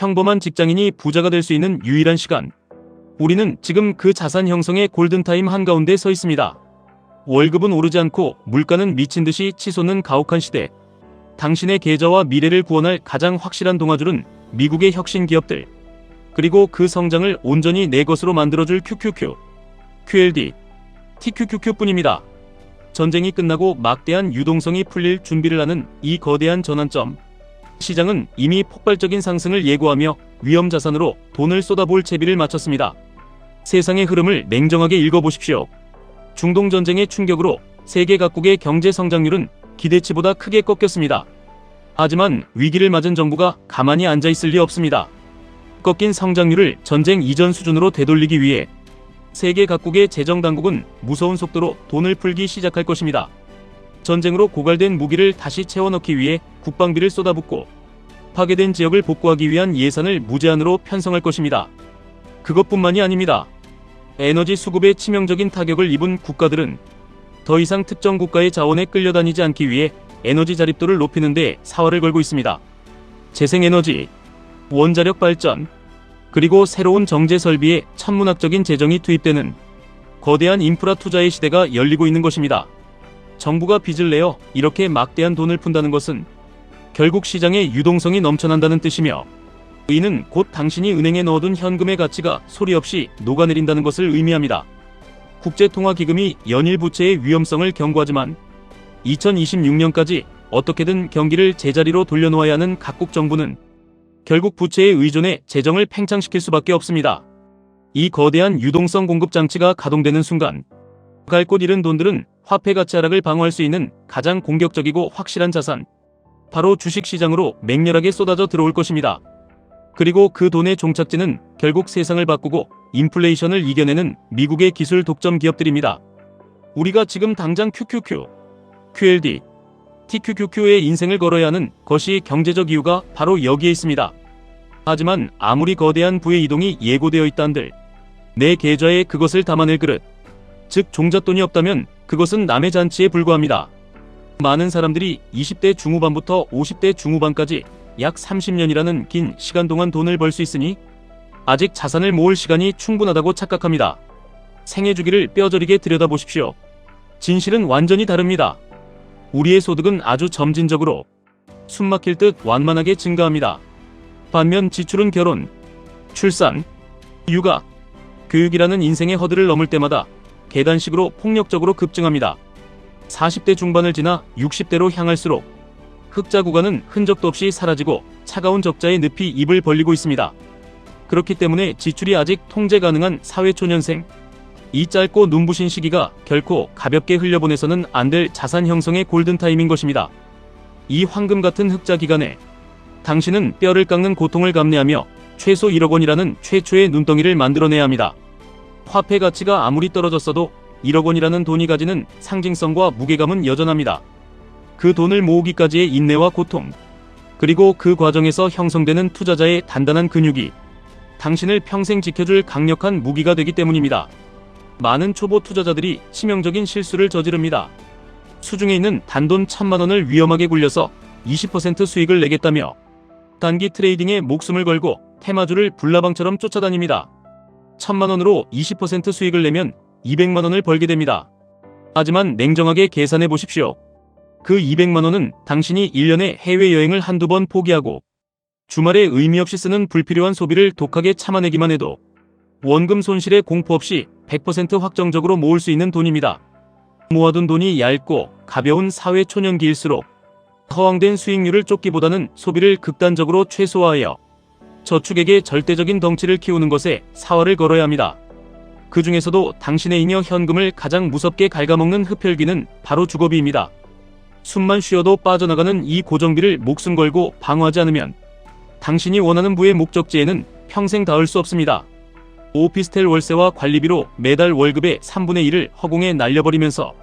평범한 직장인이 부자가 될 수 있는 유일한 시간. 우리는 지금 그 자산 형성의 골든타임 한가운데 서 있습니다. 월급은 오르지 않고 물가는 미친 듯이 치솟는 가혹한 시대. 당신의 계좌와 미래를 구원할 가장 확실한 동아줄은 미국의 혁신 기업들, 그리고 그 성장을 온전히 내 것으로 만들어줄 QQQ, QLD, TQQQ뿐입니다. 전쟁이 끝나고 막대한 유동성이 풀릴 준비를 하는 이 거대한 전환점. 시장은 이미 폭발적인 상승을 예고하며 위험 자산으로 돈을 쏟아부을 채비를 마쳤습니다. 세상의 흐름을 냉정하게 읽어보십시오. 중동 전쟁의 충격으로 세계 각국의 경제 성장률은 기대치보다 크게 꺾였습니다. 하지만 위기를 맞은 정부가 가만히 앉아 있을 리 없습니다. 꺾인 성장률을 전쟁 이전 수준으로 되돌리기 위해 세계 각국의 재정당국은 무서운 속도로 돈을 풀기 시작할 것입니다. 전쟁으로 고갈된 무기를 다시 채워넣기 위해 국방비를 쏟아붓고 파괴된 지역을 복구하기 위한 예산을 무제한으로 편성할 것입니다. 그것뿐만이 아닙니다. 에너지 수급에 치명적인 타격을 입은 국가들은 더 이상 특정 국가의 자원에 끌려다니지 않기 위해 에너지 자립도를 높이는 데 사활을 걸고 있습니다. 재생에너지, 원자력 발전, 그리고 새로운 정제 설비에 천문학적인 재정이 투입되는 거대한 인프라 투자의 시대가 열리고 있는 것입니다. 정부가 빚을 내어 이렇게 막대한 돈을 푼다는 것은 결국 시장에 유동성이 넘쳐난다는 뜻이며, 이는 곧 당신이 은행에 넣어둔 현금의 가치가 소리 없이 녹아내린다는 것을 의미합니다. 국제통화기금이 연일 부채의 위험성을 경고하지만 2026년까지 어떻게든 경기를 제자리로 돌려놓아야 하는 각국 정부는 결국 부채에 의존해 재정을 팽창시킬 수밖에 없습니다. 이 거대한 유동성 공급 장치가 가동되는 순간 갈 곳 잃은 돈들은 화폐 가치 하락을 방어할 수 있는 가장 공격적이고 확실한 자산, 바로 주식시장으로 맹렬하게 쏟아져 들어올 것입니다. 그리고 그 돈의 종착지는 결국 세상을 바꾸고 인플레이션을 이겨내는 미국의 기술 독점 기업들입니다. 우리가 지금 당장 QQQ, QLD, TQQQ의 인생을 걸어야 하는 것이 경제적 이유가 바로 여기에 있습니다. 하지만 아무리 거대한 부의 이동이 예고되어 있다 한들 내 계좌에 그것을 담아낼 그릇, 즉 종잣돈이 없다면 그것은 남의 잔치에 불과합니다. 많은 사람들이 20대 중후반부터 50대 중후반까지 약 30년이라는 긴 시간 동안 돈을 벌 수 있으니 아직 자산을 모을 시간이 충분하다고 착각합니다. 생애 주기를 뼈저리게 들여다보십시오. 진실은 완전히 다릅니다. 우리의 소득은 아주 점진적으로 숨막힐 듯 완만하게 증가합니다. 반면 지출은 결혼, 출산, 육아, 교육이라는 인생의 허들을 넘을 때마다 계단식으로 폭력적으로 급증합니다. 40대 중반을 지나 60대로 향할수록 흑자 구간은 흔적도 없이 사라지고 차가운 적자의 늪이 입을 벌리고 있습니다. 그렇기 때문에 지출이 아직 통제 가능한 사회초년생, 이 짧고 눈부신 시기가 결코 가볍게 흘려보내서는 안 될 자산 형성의 골든타임인 것입니다. 이 황금 같은 흑자 기간에 당신은 뼈를 깎는 고통을 감내하며 최소 1억 원이라는 최초의 눈덩이를 만들어내야 합니다. 화폐 가치가 아무리 떨어졌어도 1억 원이라는 돈이 가지는 상징성과 무게감은 여전합니다. 그 돈을 모으기까지의 인내와 고통, 그리고 그 과정에서 형성되는 투자자의 단단한 근육이 당신을 평생 지켜줄 강력한 무기가 되기 때문입니다. 많은 초보 투자자들이 치명적인 실수를 저지릅니다. 수중에 있는 단돈 1,000만 원을 위험하게 굴려서 20% 수익을 내겠다며 단기 트레이딩에 목숨을 걸고 테마주를 불나방처럼 쫓아다닙니다. 1,000만 원으로 20% 수익을 내면 200만 원을 벌게 됩니다. 하지만 냉정하게 계산해 보십시오. 그 200만 원은 당신이 1년에 해외여행을 한두 번 포기하고 주말에 의미 없이 쓰는 불필요한 소비를 독하게 참아내기만 해도 원금 손실에 공포 없이 100% 확정적으로 모을 수 있는 돈입니다. 모아둔 돈이 얇고 가벼운 사회 초년기일수록 허황된 수익률을 쫓기보다는 소비를 극단적으로 최소화하여 저축에게 절대적인 덩치를 키우는 것에 사활을 걸어야 합니다. 그 중에서도 당신의 잉여 현금을 가장 무섭게 갉아먹는 흡혈귀는 바로 주거비입니다. 숨만 쉬어도 빠져나가는 이 고정비를 목숨 걸고 방어하지 않으면 당신이 원하는 부의 목적지에는 평생 닿을 수 없습니다. 오피스텔 월세와 관리비로 매달 월급의 3분의 1을 허공에 날려버리면서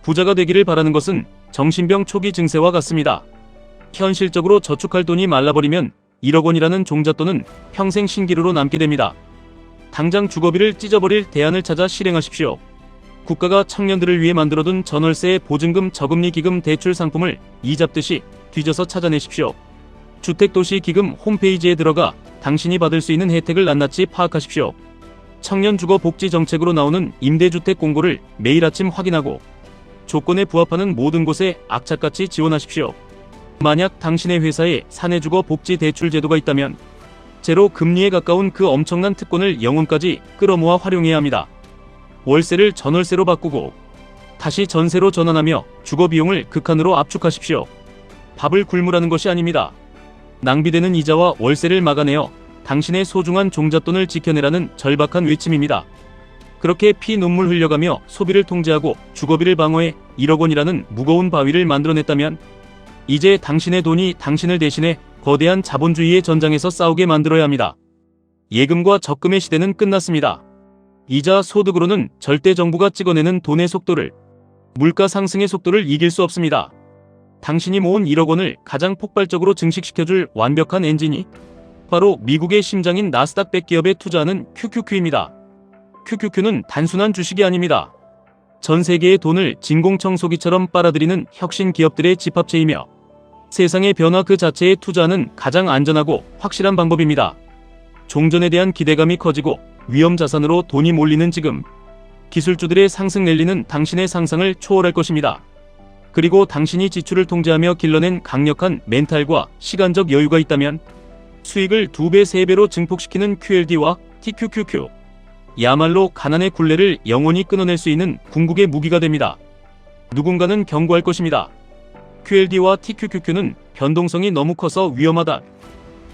부자가 되기를 바라는 것은 정신병 초기 증세와 같습니다. 현실적으로 저축할 돈이 말라버리면 1억 원이라는 종잣돈은 평생 신기루로 남게 됩니다. 당장 주거비를 찢어버릴 대안을 찾아 실행하십시오. 국가가 청년들을 위해 만들어둔 전월세 보증금 저금리 기금 대출 상품을 이 잡듯이 뒤져서 찾아내십시오. 주택도시기금 홈페이지에 들어가 당신이 받을 수 있는 혜택을 낱낱이 파악하십시오. 청년 주거 복지 정책으로 나오는 임대주택 공고를 매일 아침 확인하고 조건에 부합하는 모든 곳에 악착같이 지원하십시오. 만약 당신의 회사에 사내주거 복지 대출 제도가 있다면 제로 금리에 가까운 그 엄청난 특권을 영혼까지 끌어모아 활용해야 합니다. 월세를 전월세로 바꾸고 다시 전세로 전환하며 주거 비용을 극한으로 압축하십시오. 밥을 굶으라는 것이 아닙니다. 낭비되는 이자와 월세를 막아내어 당신의 소중한 종잣돈을 지켜내라는 절박한 외침입니다. 그렇게 피눈물 흘려가며 소비를 통제하고 주거비를 방어해 1억 원이라는 무거운 바위를 만들어냈다면 이제 당신의 돈이 당신을 대신해 거대한 자본주의의 전장에서 싸우게 만들어야 합니다. 예금과 적금의 시대는 끝났습니다. 이자 소득으로는 절대 정부가 찍어내는 돈의 속도를, 물가 상승의 속도를 이길 수 없습니다. 당신이 모은 1억 원을 가장 폭발적으로 증식시켜줄 완벽한 엔진이 바로 미국의 심장인 나스닥 100 기업에 투자하는 QQQ입니다. QQQ는 단순한 주식이 아닙니다. 전 세계의 돈을 진공청소기처럼 빨아들이는 혁신 기업들의 집합체이며 세상의 변화 그 자체에 투자하는 가장 안전하고 확실한 방법입니다. 종전에 대한 기대감이 커지고 위험 자산으로 돈이 몰리는 지금, 기술주들의 상승 랠리는 당신의 상상을 초월할 것입니다. 그리고 당신이 지출을 통제하며 길러낸 강력한 멘탈과 시간적 여유가 있다면 수익을 2배, 3배로 증폭시키는 QLD와 TQQQ, 야말로 가난의 굴레를 영원히 끊어낼 수 있는 궁극의 무기가 됩니다. 누군가는 경고할 것입니다. QLD와 TQQQ는 변동성이 너무 커서 위험하다.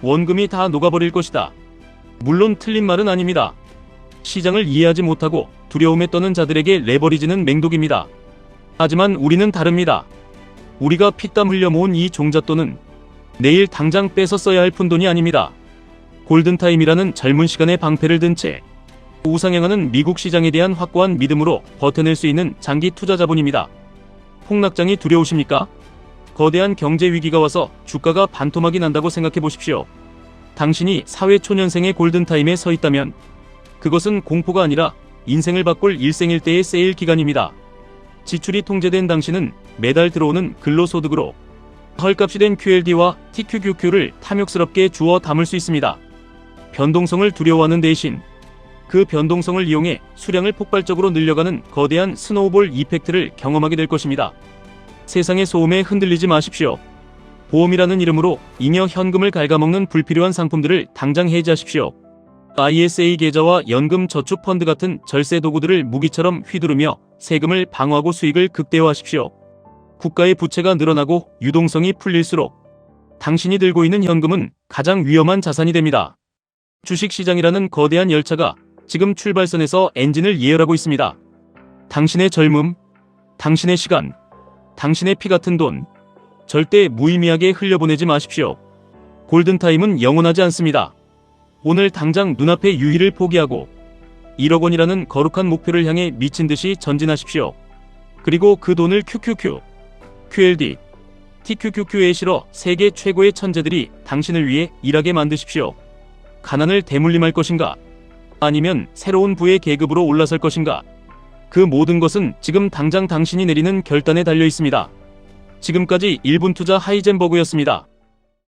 원금이 다 녹아버릴 것이다. 물론 틀린 말은 아닙니다. 시장을 이해하지 못하고 두려움에 떠는 자들에게 레버리지는 맹독입니다. 하지만 우리는 다릅니다. 우리가 피땀 흘려 모은 이 종잣돈은 내일 당장 뺏어 써야 할 푼돈이 아닙니다. 골든타임이라는 젊은 시간의 방패를 든 채 우상향하는 미국 시장에 대한 확고한 믿음으로 버텨낼 수 있는 장기 투자 자본입니다. 폭락장이 두려우십니까? 거대한 경제 위기가 와서 주가가 반토막이 난다고 생각해 보십시오. 당신이 사회초년생의 골든타임에 서 있다면 그것은 공포가 아니라 인생을 바꿀 일생일대의 세일 기간입니다. 지출이 통제된 당신은 매달 들어오는 근로소득으로 헐값이 된 QLD와 TQQQ를 탐욕스럽게 주워 담을 수 있습니다. 변동성을 두려워하는 대신 그 변동성을 이용해 수량을 폭발적으로 늘려가는 거대한 스노우볼 이펙트를 경험하게 될 것입니다. 세상의 소음에 흔들리지 마십시오. 보험이라는 이름으로 잉여 현금을 갉아먹는 불필요한 상품들을 당장 해지하십시오. ISA 계좌와 연금 저축 펀드 같은 절세 도구들을 무기처럼 휘두르며 세금을 방어하고 수익을 극대화하십시오. 국가의 부채가 늘어나고 유동성이 풀릴수록 당신이 들고 있는 현금은 가장 위험한 자산이 됩니다. 주식시장이라는 거대한 열차가 지금 출발선에서 엔진을 예열하고 있습니다. 당신의 젊음, 당신의 시간, 당신의 피 같은 돈, 절대 무의미하게 흘려보내지 마십시오. 골든타임은 영원하지 않습니다. 오늘 당장 눈앞의 유희를 포기하고 1억 원이라는 거룩한 목표를 향해 미친듯이 전진하십시오. 그리고 그 돈을 QQQ, QLD, TQQQ에 실어 세계 최고의 천재들이 당신을 위해 일하게 만드십시오. 가난을 대물림할 것인가? 아니면 새로운 부의 계급으로 올라설 것인가? 그 모든 것은 지금 당장 당신이 내리는 결단에 달려 있습니다. 지금까지 1분 투자 하이젠버그였습니다.